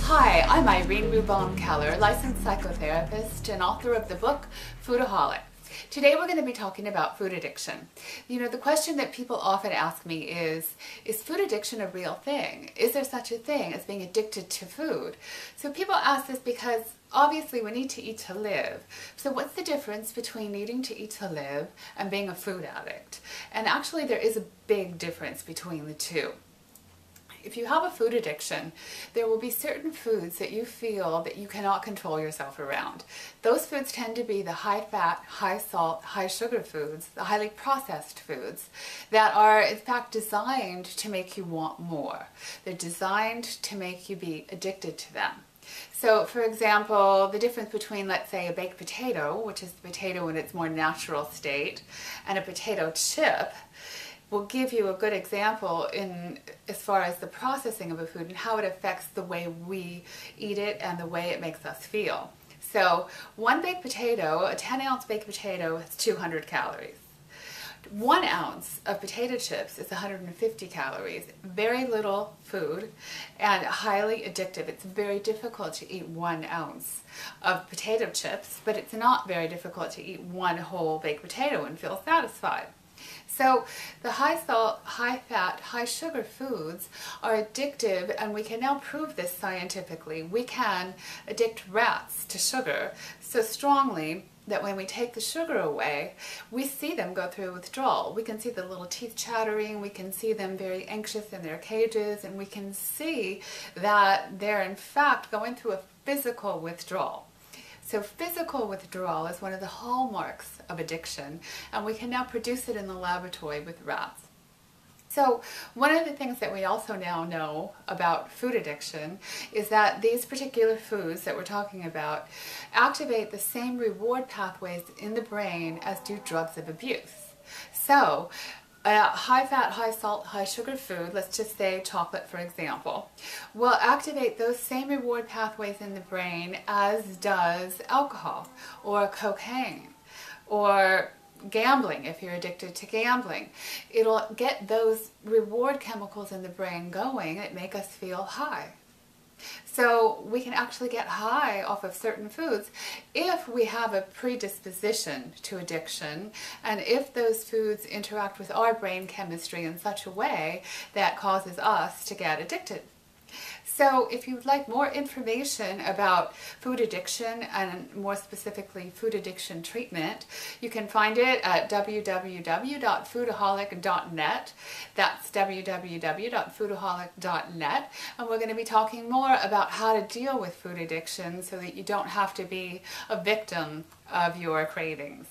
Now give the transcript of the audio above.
Hi, I'm Irene Rubon-Keller, licensed psychotherapist and author of the book Foodaholic. Today we're going to be talking about food addiction. You know, the question that people often ask me is food addiction a real thing? Is there such a thing as being addicted to food? So people ask this because obviously we need to eat to live. So what's the difference between needing to eat to live and being a food addict? And actually there is a big difference between the two. If you have a food addiction, there will be certain foods that you feel that you cannot control yourself around. Those foods tend to be the high fat, high salt, high sugar foods, the highly processed foods that are in fact designed to make you want more. They're designed to make you be addicted to them. So, for example, the difference between, let's say, a baked potato, which is the potato in its more natural state, and a potato chip, will give you a good example in as far as the processing of a food and how it affects the way we eat it and the way it makes us feel. So one baked potato, a 10-ounce baked potato, has 200 calories. 1 ounce of potato chips is 150 calories. Very little food and highly addictive. It's very difficult to eat 1 ounce of potato chips, but it's not very difficult to eat one whole baked potato and feel satisfied. So the high salt, high fat, high sugar foods are addictive, and we can now prove this scientifically. We can addict rats to sugar so strongly that when we take the sugar away, we see them go through withdrawal. We can see the little teeth chattering, we can see them very anxious in their cages, and we can see that they're in fact going through a physical withdrawal. So physical withdrawal is one of the hallmarks of addiction, and we can now produce it in the laboratory with rats. So one of the things that we also now know about food addiction is that these particular foods that we're talking about activate the same reward pathways in the brain as do drugs of abuse. So a high-fat, high-salt, high-sugar food, let's just say chocolate for example, will activate those same reward pathways in the brain as does alcohol or cocaine or gambling if you're addicted to gambling. It'll get those reward chemicals in the brain going that make us feel high. So we can actually get high off of certain foods if we have a predisposition to addiction and if those foods interact with our brain chemistry in such a way that causes us to get addicted. So if you'd like more information about food addiction and more specifically food addiction treatment, you can find it at www.foodaholic.net. That's www.foodaholic.net. And we're going to be talking more about how to deal with food addiction so that you don't have to be a victim of your cravings.